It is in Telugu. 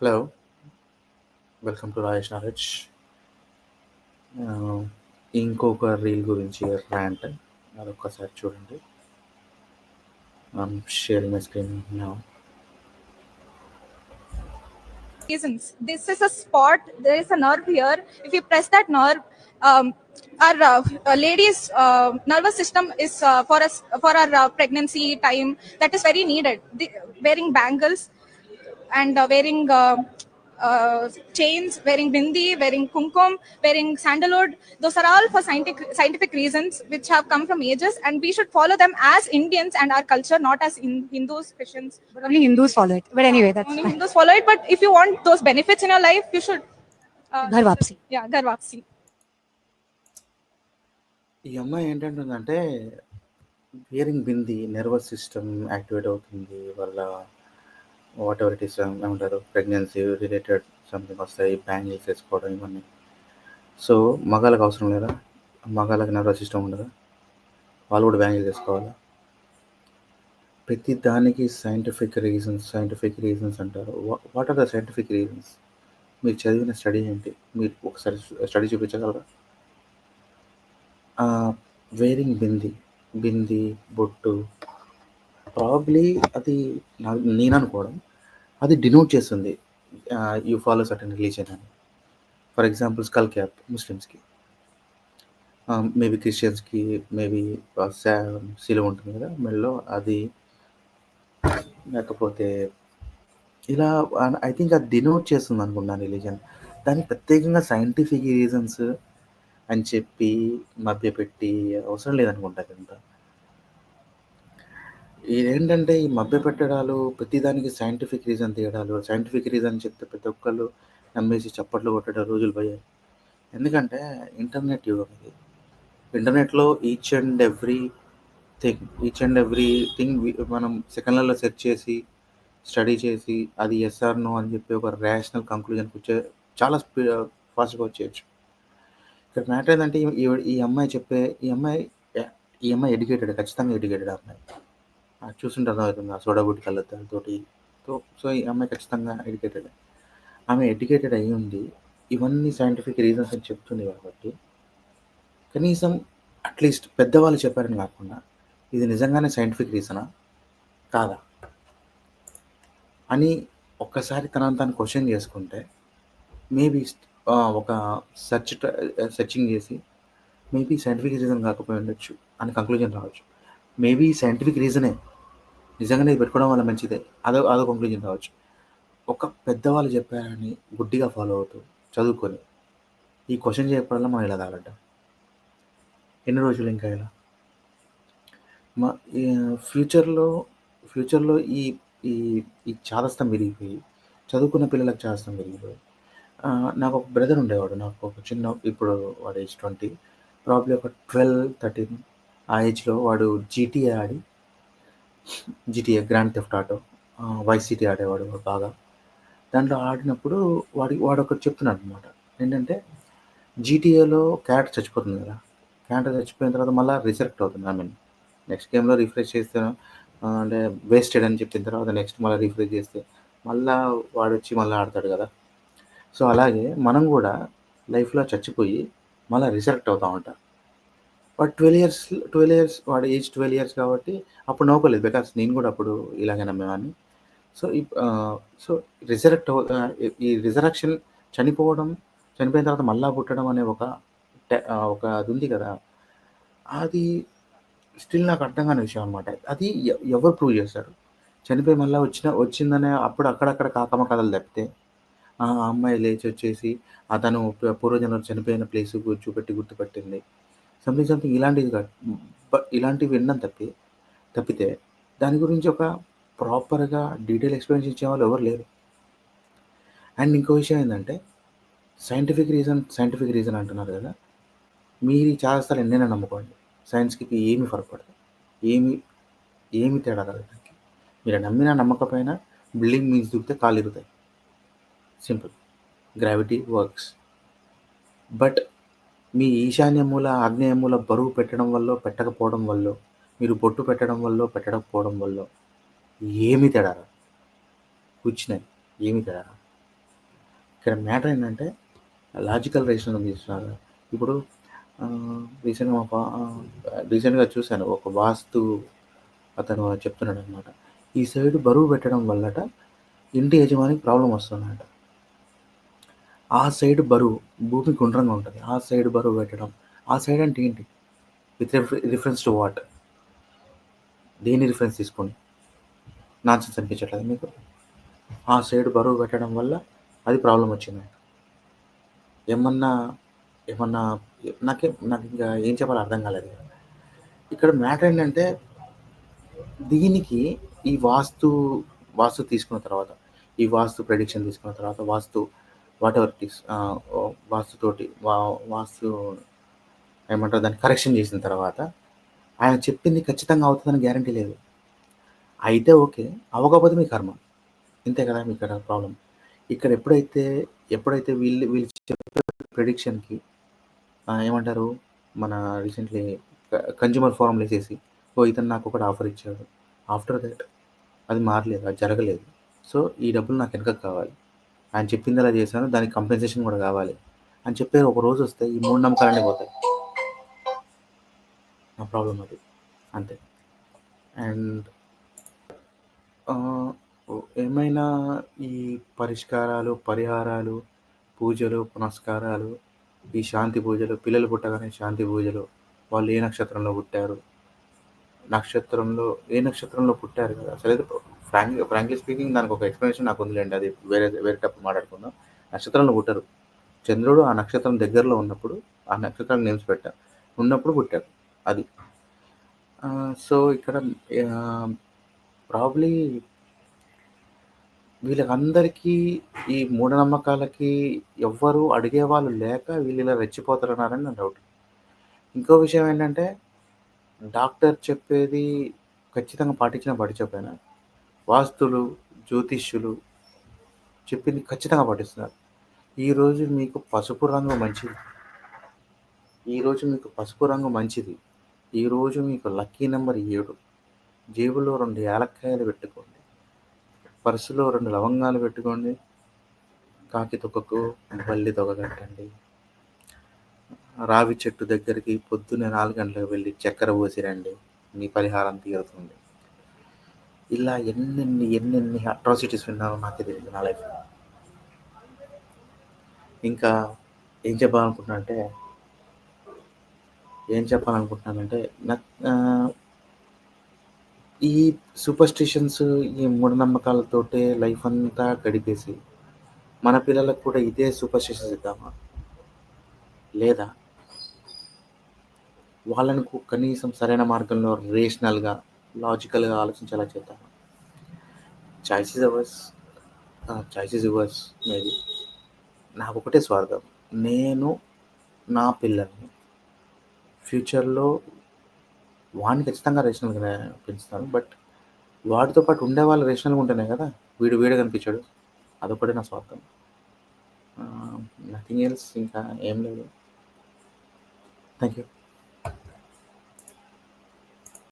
Hello! Welcome to Rajesh knowledge. ఆహ్, ఇంకొక రీల్ గురించి ర్యాంట్. అదొక్కసారి చూడండి. Sharing my screen now. Reasons. This is a spot. There is a nerve here. If you press that nerve, our ladies' nervous system is for us for our pregnancy time. That is very needed. Wearing bangles and wearing chains, wearing bindi, wearing kumkum, wearing sandalwood. Those are all for scientific reasons which have come from ages, and we should follow them as Indians and our culture, not as Hindus, Christians. But only Hindus follow it. But anyway, that's Only fine. Hindus follow it, but if you want those benefits in your life, you should. Ghar wapsi. Yeah, ghar wapsi. ఈ అమ్మాయి ఏంటంటుందంటే, హియరింగ్ బింది నర్వస్ సిస్టమ్ యాక్టివేట్ అవుతుంది. వాళ్ళ వాటెవర్ ఇట్ ఈస్ ఏమంటారు ప్రెగ్నెన్సీ రిలేటెడ్ సంథింగ్ వస్తాయి. బ్యాంగిల్స్ వేసుకోవడం ఇవన్నీ. సో, మగాళ్ళకి అవసరం లేదా? మగాళ్ళకి నర్వస్ సిస్టమ్ ఉండదా? వాళ్ళు కూడా బ్యాంగిల్స్ వేసుకోవాలా? ప్రతి దానికి సైంటిఫిక్ రీజన్స్ అంటారు. What are the scientific reasons? మీరు చదివిన స్టడీ ఏంటి? మీరు ఒకసారి స్టడీ చూపించగలరా? వేరింగ్ బింది, బొట్టు ప్రాబబ్లీ అది నేను అనుకోవడం అది డినోట్ చేస్తుంది యూ ఫాలో సర్టన్ రిలీజన్ అని. ఫర్ ఎగ్జాంపుల్ స్కల్ క్యాప్ ముస్లిమ్స్కి, మేబీ క్రిస్టియన్స్కి మేబీ సిలువ ఉంటుంది కదా మెడలో, అది లేకపోతే ఇలా ఐ థింక్ అది డినోట్ చేస్తుంది అనుకుంటున్నాను రిలీజన్. దానికి ప్రత్యేకంగా సైంటిఫిక్ రీజన్స్ అని చెప్పి మభ్యపెట్టి అవసరం లేదనుకుంటా ఇదంతా. ఇదేంటంటే ఈ మభ్యపెట్టడాలు, ప్రతిదానికి సైంటిఫిక్ రీజన్ తీయడాలు, సైంటిఫిక్ రీజన్ చెప్తే ప్రతి ఒక్కళ్ళు నమ్మేసి చప్పట్లు కొట్టడం రోజులు పోయాయి. ఎందుకంటే ఇంటర్నెట్ యుగం ఇది. ఇంటర్నెట్లో ఈచ్ అండ్ ఎవ్రీ థింగ్ మనం సెకండ్లలో సెర్చ్ చేసి స్టడీ చేసి అది ఎస్ ఆర్ నో అని చెప్పి ఒక రేషనల్ కంక్లూజన్కి వచ్చే చాలా ఫాస్ట్గా వచ్చేయచ్చు. ఇక్కడ మ్యాటర్ ఏంటంటే ఈ అమ్మాయి ఈ అమ్మాయి ఎడ్యుకేటెడ్, ఖచ్చితంగా ఎడ్యుకేటెడ్ అమ్మాయి. చూస్తుంటే అర్థమవుతుంది ఆ సోడాబుట్టి కళ్ళతోటి. సో ఈ అమ్మాయి ఖచ్చితంగా ఎడ్యుకేటెడ్. ఆమె ఎడ్యుకేటెడ్ అయ్యి ఉంది ఇవన్నీ సైంటిఫిక్ రీజన్స్ అని చెప్తుంది కాబట్టి కనీసం అట్లీస్ట్ పెద్దవాళ్ళు చెప్పారని కాకుండా ఇది నిజంగానే సైంటిఫిక్ రీజనా కాదా అని ఒక్కసారి తనని తాను క్వశ్చన్ చేసుకుంటే మేబీ ఒక సెర్చింగ్ చేసి మేబీ సైంటిఫిక్ రీజన్ కాకపోయి ఉండొచ్చు అని కంక్లూజన్ రావచ్చు. మేబీ సైంటిఫిక్ రీజనే నిజంగానే ఇది పెట్టుకోవడం వల్ల మంచిదే, అదో కంక్లూజన్ రావచ్చు. ఒక పెద్దవాళ్ళు చెప్పారని గుడ్డిగా ఫాలో అవుతూ చదువుకొని ఈ క్వశ్చన్ చేయకపోవడం మనం ఇలా తాగడ్డాం. ఎన్ని రోజులు ఇంకా ఇలా మా ఫ్యూచర్లో ఈ ఈ ఈ చాదస్తం విరిగిపోయి చదువుకున్న పిల్లలకు చాదస్తం విరిగిపోయి నాకు ఒక బ్రదర్ ఉండేవాడు. నాకు ఒక చిన్న, ఇప్పుడు వాడు ఏజ్ 20, ప్రాబ్లీ ఒక 12-13 ఆ ఏజ్లో వాడు GTA grand theft auto, vice city ఆడేవాడు బాగా. దాంట్లో ఆడినప్పుడు వాడు ఒకటి చెప్తున్నాడు అనమాట. ఏంటంటే జీటీఏలో క్యారెక్టర్ చచ్చిపోతుంది కదా, క్యారెక్టర్ చచ్చిపోయిన తర్వాత మళ్ళీ రిసరెక్ట్ అవుతుంది. ఐ మీన్ నెక్స్ట్ గేమ్లో రిఫ్రెష్ చేస్తే అంటే వేస్టెడ్ అని చెప్పిన తర్వాత నెక్స్ట్ మళ్ళీ రిఫ్రెష్ చేస్తే మళ్ళీ వాడు వచ్చి మళ్ళీ ఆడతాడు కదా. సో అలాగే మనం కూడా లైఫ్లో చచ్చిపోయి మళ్ళీ రిసరెక్ట్ అవుతూ ఉంటాం. బట్ 12 ఇయర్స్ వాడు ఏజ్ 12 ఇయర్స్ కాబట్టి అప్పుడు నవ్వుకోలేదు, బికాస్ నేను కూడా అప్పుడు ఇలాగే నమ్మేవాడిని. సో ఈ రిజరక్షన్, చనిపోయిన తర్వాత మళ్ళా పుట్టడం అనే ఒక అది ఉంది కదా, అది స్టిల్ నాకు అర్థం కాని విషయం అనమాట. అది ఎవరు ప్రూవ్ చేస్తారు? చనిపోయి మళ్ళీ వచ్చిందనే అప్పుడు అక్కడక్కడ కాకమ్మ కథలు తప్పితే ఆ అమ్మాయి లేచి వచ్చేసి అతను పూర్వజన్మలో చనిపోయిన ప్లేస్ చూపెట్టి గుర్తుపట్టింది, సంథింగ్ ఇలాంటివి వినడం తప్పితే దాని గురించి ఒక ప్రాపర్గా డీటెయిల్ ఎక్స్ప్లెనేషన్ ఇచ్చేవాళ్ళు ఎవరు లేరు. అండ్ ఇంకో విషయం ఏంటంటే సైంటిఫిక్ రీజన్ అంటున్నారు కదా, మీరు చాలాసార్లు ఎన్నైనా నమ్ముకోండి, సైన్స్కి ఏమి ఫరక్ పడదు, ఏమి తేడా రాదు దానికి. మీరు నమ్మినా నమ్మకపోయినా బిల్డింగ్ మీన్స్ దూకితే కాళ్ళు ఇరుగుతాయి, సింపుల్. Gravity works. బట్ మీ ఈశాన్య మూల ఆగ్నేయ మూల బరువు పెట్టడం వల్ల పెట్టకపోవడం వల్ల, మీరు బొట్టు పెట్టడం వల్ల పెట్టకపోవడం వల్ల ఏమి తేడా రాదు, కూర్చున్నాయి ఏమి తేడా రాదు. ఇక్కడ మ్యాటర్ ఏంటంటే లాజికల్ రీజనింగ్ తీసుకున్నారు. ఇప్పుడు రీసెంట్‌గా చూశాను. ఒక వాస్తు అతను చెప్తున్నాడనమాట. ఈ సైడ్ బరువు పెట్టడం వల్లట ఇంటి యజమానికి ప్రాబ్లమ్ వస్తుందంట. ఆ సైడ్ బరువు భూమి గుండ్రంగా ఉంటది. ఆ సైడ్ బరువు పెట్టడం. ఆ సైడ్ అంటే ఏంటి? With reference to what? దేన్ని రిఫరెన్స్ తీసుకొని? నాన్‌సెన్స్ అనిపించట్లేదా మీకు? ఆ సైడ్ బరువు పెట్టడం వల్ల అది ప్రాబ్లమ్ వచ్చిందంట. ఏమన్నా నాకింకా ఏం చెప్పాలో అర్థం కాలేదు. ఇక్కడ మ్యాటర్ ఏంటంటే దీనికి ఈ వాస్తు తీసుకున్న తర్వాత, ఈ వాస్తు ప్రెడిక్షన్ తీసుకున్న తర్వాత, వాటెవర్ ఇట్ ఈస్ వాస్తుతోటి వాస్తు ఏమంటారు దాన్ని కరెక్షన్ చేసిన తర్వాత, ఆయన చెప్పింది ఖచ్చితంగా అవుతుందని గ్యారంటీ లేదు. అయితే ఓకే. అవ్వకపోతే మీ కర్మ. ఇంతే కదా ఇక్కడ ప్రాబ్లమ్. ఇక్కడ ఎప్పుడైతే వీళ్ళు చెప్పే ప్రెడిక్షన్‌కి ఏమంటారు మన రీసెంట్‌లీ కన్జ్యూమర్ ఫోరమ్‌లో ఏసేసి, ఇతను నాకొకటి ఆఫర్ ఇచ్చాడు. ఆఫ్టర్ దట్ అది మారలేదు. అది జరగలేదు. సో, ఈ డబ్బులు నాకు వెనకకి కావాలి. ఆయన చెప్పిందలా చేశాను. దానికి కంపెన్సేషన్ కూడా కావాలి అని చెప్పి ఒక రోజొస్తే ఈ మూఢనమ్మకాలన్నీ పోతాయి. నా ప్రాబ్లమ్ అది. అంతే. అండ్ ఏమైనా ఈ పరిష్కారాలు, పరిహారాలు, పూజలు, పునస్కారాలు, ఈ శాంతి పూజలు, పిల్లలు పుట్టగానే శాంతి పూజలు, వాళ్ళు ఏ నక్షత్రంలో పుట్టారు, ఏ నక్షత్రంలో పుట్టారు కదా! అసలైతే ఫ్రాంక్లీ స్పీకింగ్ దానికి ఒక ఎక్స్‌ప్లనేషన్ నాకు ఉందిలెండి. అది వేరేటప్పుడు మాట్లాడుకుందాం. నక్షత్రంలో పుట్టరు. చంద్రుడు ఆ నక్షత్రం దగ్గరలో ఉన్నప్పుడు ఆ నక్షత్రానికి నేమ్స్ పెట్టా. ఉన్నప్పుడు పుట్టారు. అది. సో, ఇక్కడ ప్రాబబ్లీ వీళ్ళకందరికీ ఈ మూఢనమ్మకాలకి ఎవ్వరు అడిగేవాళ్ళు లేక వీళ్ళు ఇలా రెచ్చిపోతున్నారని నా డౌట్. ఇంకో విషయం ఏంటంటే డాక్టర్ చెప్పేది ఖచ్చితంగా పాటించినా పట్టించకపోయినా వాస్తులు, జ్యోతిష్యులు చెప్పింది ఖచ్చితంగా పాటిస్తున్నారు. ఈరోజు మీకు పసుపు రంగు మంచిది. ఈరోజు మీకు పసుపు రంగు మంచిది. ఈరోజు మీకు లక్కీ నెంబర్ 7. జేబులో 2 యాలక్కాయలు పెట్టుకోండి. పర్సులో 2 లవంగాలు పెట్టుకోండి. కాకి తొక్కకు బల్లి తొక కట్టండి. రావి చెట్టు దగ్గరికి పొద్దున్నే 4 గంటలకు వెళ్ళి చక్కెర పోసి రండి. మీ పరిహారం తీరుతుంది. ఇలా ఎన్నెన్ని అట్రాసిటీస్ విన్నానో నాకే తెలియదు నా లైఫ్‌లో. ఇంకా ఏం చెప్పాలనుకుంటున్నానంటే ఈ సూపర్‌స్టిషన్స్, ఈ మూఢనమ్మకాలతోటే లైఫ్ అంతా గడిపేసి మన పిల్లలకు కూడా ఇదే సూపర్‌స్టిషన్స్ ఇద్దామా? లేదా వాళ్ళని కనీసం సరైన మార్గంలో రేషనల్‌గా, లాజికల్‌గా ఆలోచించేలా చేద్దామా? Choice is yours maybe. నాకొకటే స్వార్థం. నేను నా పిల్లల్ని ఫ్యూచర్‌లో వాడిని ఖచ్చితంగా రేషనల్‌గానే పెంచుతాను. బట్ వాడితో పాటు ఉండేవాళ్ళు రేషనల్‌గా ఉంటేనే కదా వీడు కనిపించాడు. అదొక్కటే నా స్వార్థం. Nothing else. ఇంకా ఏం లేదు. Thank you.